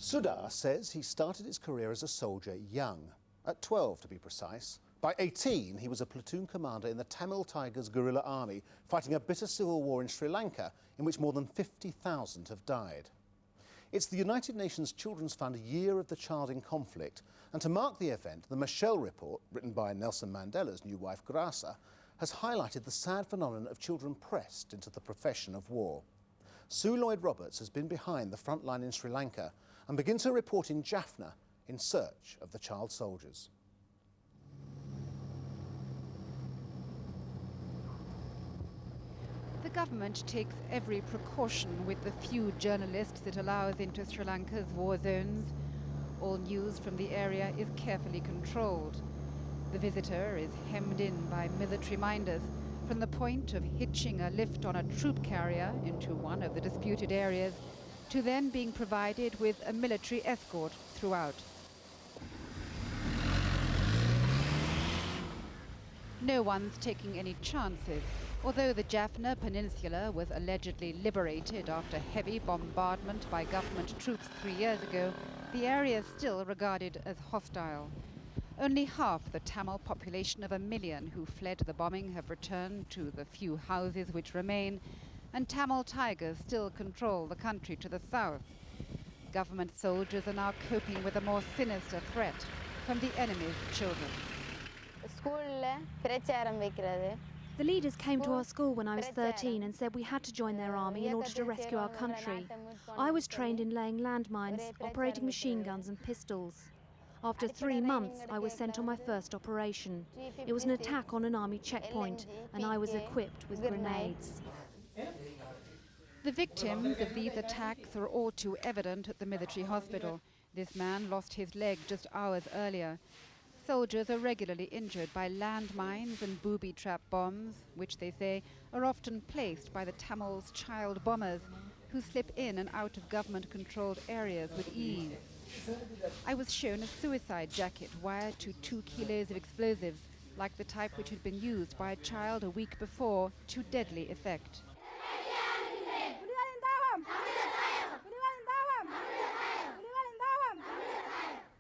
Sudar says he started his career as a soldier young, at 12 to be precise. By 18, he was a platoon commander in the Tamil Tigers guerrilla army, fighting a bitter civil war in Sri Lanka, in which more than 50,000 have died. It's the United Nations Children's Fund Year of the Child in Conflict, and to mark the event, the Michelle Report, written by Nelson Mandela's new wife Graça, has highlighted the sad phenomenon of children pressed into the profession of war. Sue Lloyd-Roberts has been behind the front line in Sri Lanka and begins her report in Jaffna in search of the child soldiers. The government takes every precaution with the few journalists it allows into Sri Lanka's war zones. All news from the area is carefully controlled. The visitor is hemmed in by military minders, from the point of hitching a lift on a troop carrier into one of the disputed areas, to then being provided with a military escort throughout. No one's taking any chances. Although the Jaffna Peninsula was allegedly liberated after heavy bombardment by government troops 3 years ago, the area is still regarded as hostile. Only half the Tamil population of 1 million who fled the bombing have returned to the few houses which remain, and Tamil Tigers still control the country to the south. Government soldiers are now coping with a more sinister threat from the enemy's children. The leaders came to our school when I was 13 and said we had to join their army in order to rescue our country. I was trained in laying landmines, operating machine guns and pistols. After 3 months, I was sent on my first operation. It was an attack on an army checkpoint, and I was equipped with grenades. The victims of these attacks are all too evident at the military hospital. This man lost his leg just hours earlier. Soldiers are regularly injured by landmines and booby-trap bombs, which they say are often placed by the Tamils' child bombers, who slip in and out of government-controlled areas with ease. I was shown a suicide jacket wired to 2 kilos of explosives, like the type which had been used by a child a week before, to deadly effect.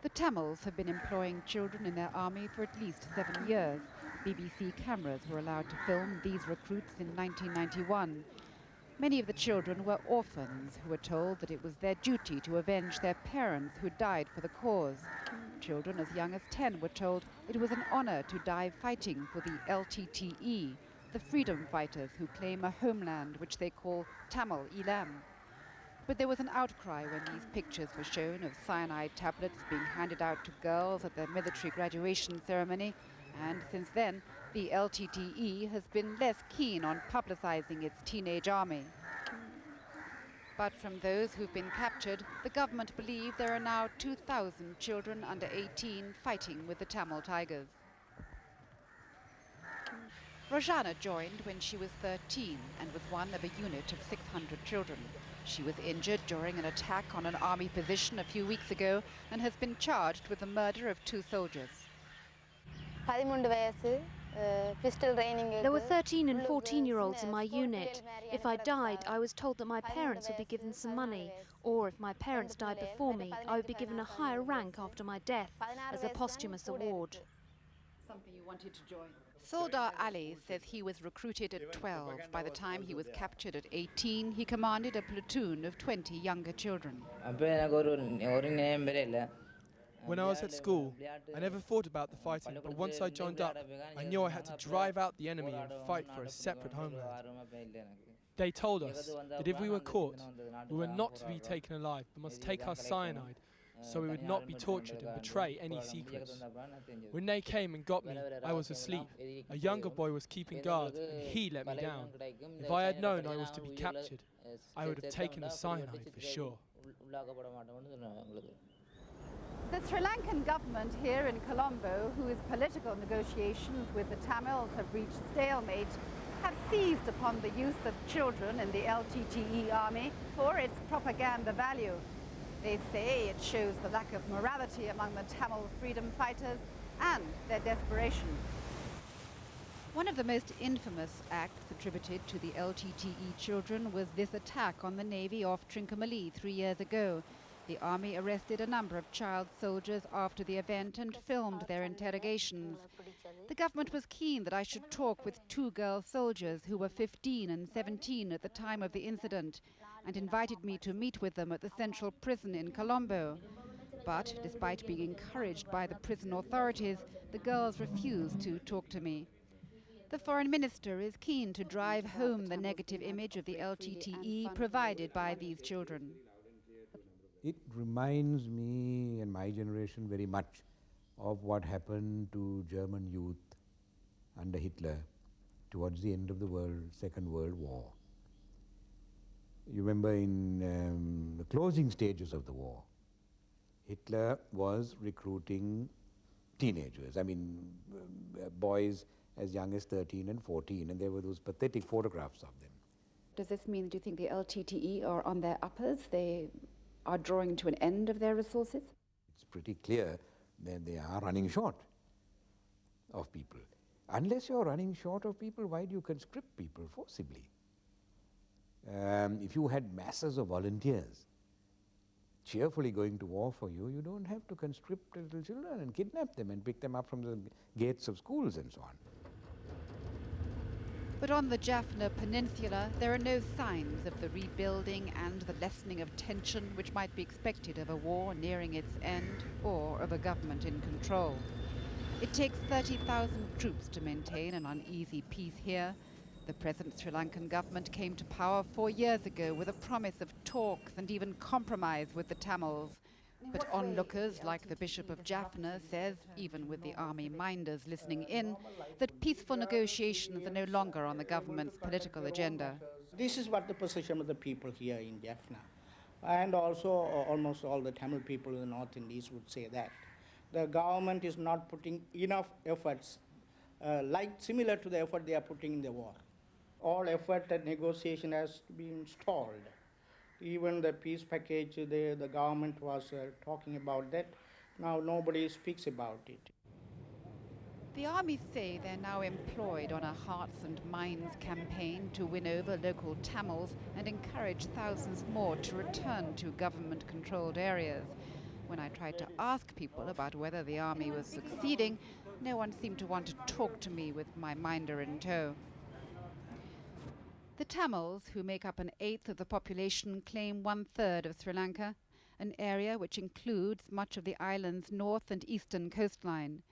The Tamils have been employing children in their army for at least 7 years. BBC cameras were allowed to film these recruits in 1991. Many of the children were orphans who were told that it was their duty to avenge their parents who died for the cause. Children as young as 10 were told it was an honor to die fighting for the LTTE, the freedom fighters who claim a homeland which they call Tamil Elam. But there was an outcry when these pictures were shown of cyanide tablets being handed out to girls at their military graduation ceremony, and since then, the LTTE has been less keen on publicizing its teenage army. But from those who've been captured, the government believe there are now 2,000 children under 18 fighting with the Tamil Tigers. Rojana joined when she was 13 and was one of a unit of 600 children. She was injured during an attack on an army position a few weeks ago and has been charged with the murder of 2 soldiers. There were 13 and 14-year-olds in my unit. If I died, I was told that my parents would be given some money, or if my parents died before me, I would be given a higher rank after my death as a posthumous award. Something you wanted to join. Soldar Ali says he was recruited at 12. By the time he was captured at 18, he commanded a platoon of 20 younger children. When I was at school, I never thought about the fighting, but once I joined up, I knew I had to drive out the enemy and fight for a separate homeland. They told us that if we were caught, we were not to be taken alive, but must take our cyanide, so we would not be tortured and betray any secrets. When they came and got me, I was asleep. A younger boy was keeping guard, and he let me down. If I had known I was to be captured, I would have taken the cyanide for sure. The Sri Lankan government here in Colombo, whose political negotiations with the Tamils have reached stalemate, have seized upon the use of children in the LTTE army for its propaganda value. They say it shows the lack of morality among the Tamil freedom fighters and their desperation. One of the most infamous acts attributed to the LTTE children was this attack on the Navy off Trincomalee 3 years ago. The army arrested a number of child soldiers after the event and filmed their interrogations. The government was keen that I should talk with two girl soldiers who were 15 and 17 at the time of the incident and invited me to meet with them at the central prison in Colombo. But despite being encouraged by the prison authorities, the girls refused to talk to me. The foreign minister is keen to drive home the negative image of the LTTE provided by these children. It reminds me and my generation very much of what happened to German youth under Hitler towards the end of the Second World War. You remember in the closing stages of the war, Hitler was recruiting teenagers, boys as young as 13 and 14, and there were those pathetic photographs of them. Does this mean that you think the LTTE are on their uppers? They are drawing to an end of their resources? It's pretty clear that they are running short of people. Unless you're running short of people, why do you conscript people forcibly? If you had masses of volunteers cheerfully going to war for you, you don't have to conscript little children and kidnap them and pick them up from the gates of schools and so on. But on the Jaffna Peninsula, there are no signs of the rebuilding and the lessening of tension which might be expected of a war nearing its end or of a government in control. It takes 30,000 troops to maintain an uneasy peace here. The present Sri Lankan government came to power 4 years ago with a promise of talks and even compromise with the Tamils. But onlookers like the Bishop of Jaffna says, even with the army minders listening in, that peaceful negotiations are no longer on the government's political agenda. This is what the position of the people here in Jaffna. And also almost all the Tamil people in the north and east would say that. The government is not putting enough efforts, similar to the effort they are putting in the war. All effort at negotiation has been stalled. Even the peace package, the government was talking about that. Now nobody speaks about it. The army say they're now employed on a hearts and minds campaign to win over local Tamils and encourage thousands more to return to government-controlled areas. When I tried to ask people about whether the army was succeeding, no one seemed to want to talk to me with my minder in tow. The Tamils, who make up 1/8 of the population, claim 1/3 of Sri Lanka, an area which includes much of the island's north and eastern coastline.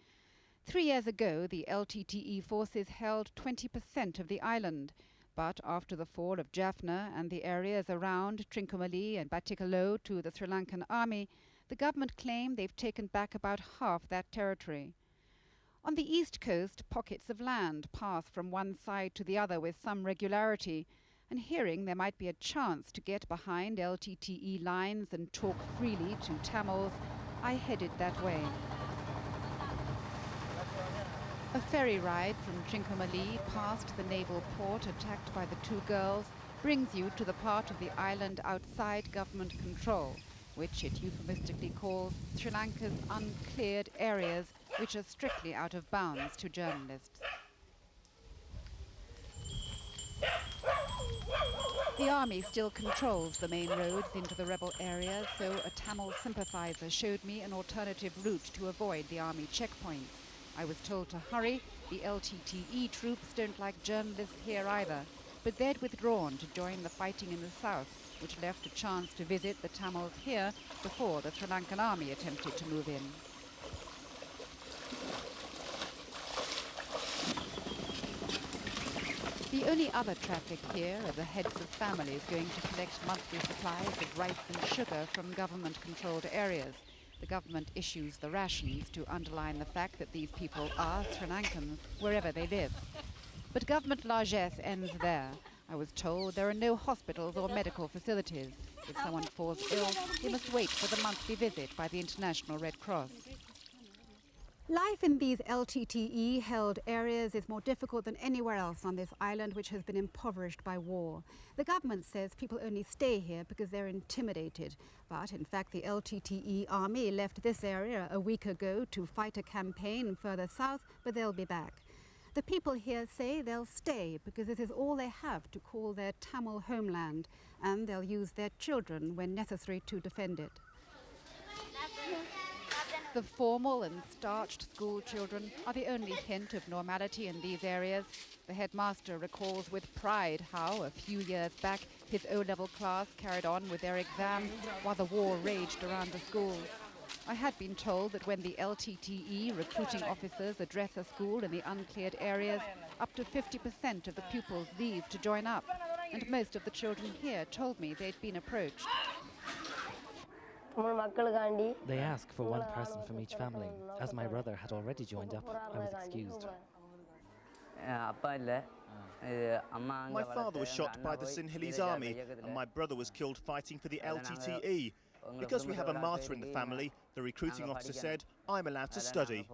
3 years ago, the LTTE forces held 20% of the island, but after the fall of Jaffna and the areas around Trincomalee and Batticaloa to the Sri Lankan army, the government claim they've taken back about half that territory. On the east coast, pockets of land pass from one side to the other with some regularity, and hearing there might be a chance to get behind LTTE lines and talk freely to Tamils, I headed that way. A ferry ride from Trincomalee past the naval port attacked by the two girls brings you to the part of the island outside government control, which it euphemistically calls Sri Lanka's uncleared areas, which are strictly out of bounds to journalists. The army still controls the main roads into the rebel areas, so a Tamil sympathizer showed me an alternative route to avoid the army checkpoints. I was told to hurry. The LTTE troops don't like journalists here either, but they'd withdrawn to join the fighting in the south, which left a chance to visit the Tamils here before the Sri Lankan army attempted to move in. The only other traffic here are the heads of families going to collect monthly supplies of rice and sugar from government-controlled areas. The government issues the rations to underline the fact that these people are Sri Lankans wherever they live. But government largesse ends there. I was told there are no hospitals or medical facilities. If someone falls ill, they must wait for the monthly visit by the International Red Cross. Life in these LTTE-held areas is more difficult than anywhere else on this island, which has been impoverished by war. The government says people only stay here because they're intimidated. But in fact, the LTTE army left this area a week ago to fight a campaign further south, but they'll be back. The people here say they'll stay because this is all they have to call their Tamil homeland, and they'll use their children when necessary to defend it. The formal and starched school children are the only hint of normality in these areas. The headmaster recalls with pride how, a few years back, his O-level class carried on with their exams while the war raged around the school. I had been told that when the LTTE recruiting officers address a school in the uncleared areas, up to 50% of the pupils leave to join up. And most of the children here told me they'd been approached. They ask for one person from each family. As my brother had already joined up, I was excused. My father was shot by the Sinhalese army, and my brother was killed fighting for the LTTE. Because we have a martyr in the family, the recruiting officer said, I'm allowed to study.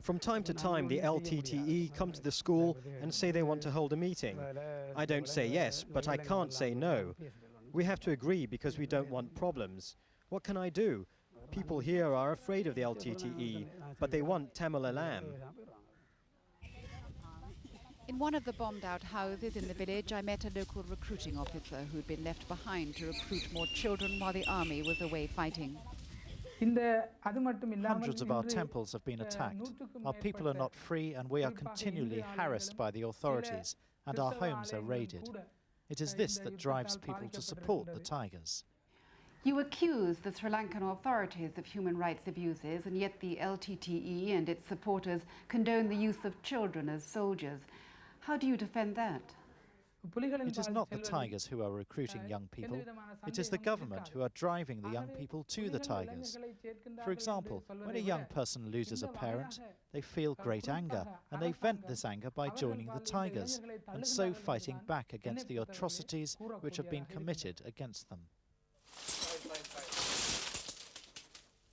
From time to time, the LTTE come to the school and say they want to hold a meeting. I don't say yes, but I can't say no. We have to agree because we don't want problems. What can I do? People here are afraid of the LTTE, but they want Tamil Alam. In one of the bombed-out houses in the village, I met a local recruiting officer who'd been left behind to recruit more children while the army was away fighting. Hundreds of our temples have been attacked. Our people are not free and we are continually harassed by the authorities, and our homes are raided. It is this that drives people to support the Tigers. You accuse the Sri Lankan authorities of human rights abuses, and yet the LTTE and its supporters condone the use of children as soldiers. How do you defend that? It is not the Tigers who are recruiting young people. It is the government who are driving the young people to the Tigers. For example, when a young person loses a parent, they feel great anger, and they vent this anger by joining the Tigers, and so fighting back against the atrocities which have been committed against them.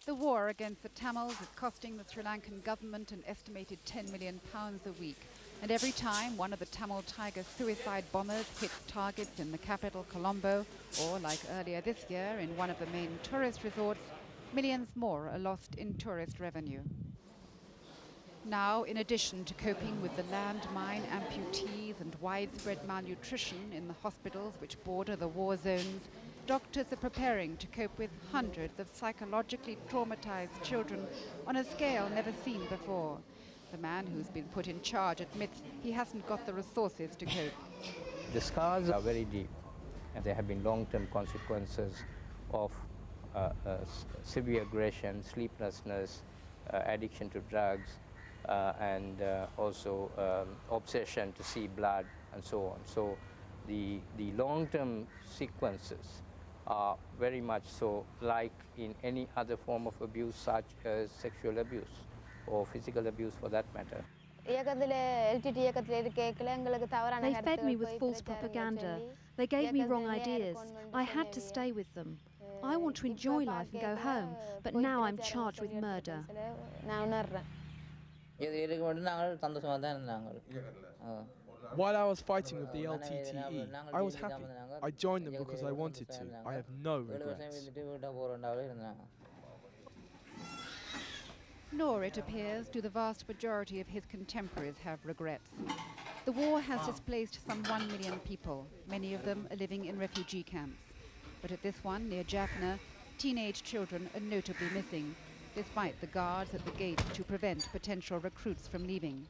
The war against the Tamils is costing the Sri Lankan government an estimated £10 million a week. And every time one of the Tamil Tiger suicide bombers hits targets in the capital, Colombo, or like earlier this year in one of the main tourist resorts, millions more are lost in tourist revenue. Now, in addition to coping with the landmine amputees and widespread malnutrition in the hospitals which border the war zones, doctors are preparing to cope with hundreds of psychologically traumatized children on a scale never seen before. The man who's been put in charge admits he hasn't got the resources to cope. The scars are very deep, and there have been long-term consequences of severe aggression, sleeplessness, addiction to drugs, and also obsession to see blood, and so on. So the long-term sequences are very much so like in any other form of abuse, such as sexual abuse or physical abuse for that matter. They fed me with false propaganda. They gave me wrong ideas. I had to stay with them. I want to enjoy life and go home, but now I'm charged with murder. While I was fighting with the LTTE, I was happy. I joined them because I wanted to. I have no regrets. Nor, it appears, do the vast majority of his contemporaries have regrets. The war has displaced some 1 million people. Many of them are living in refugee camps. But at this one, near Jaffna, teenage children are notably missing, despite the guards at the gates to prevent potential recruits from leaving.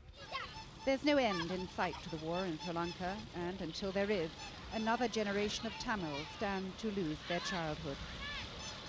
There's no end in sight to the war in Sri Lanka, and until there is, another generation of Tamils stand to lose their childhood.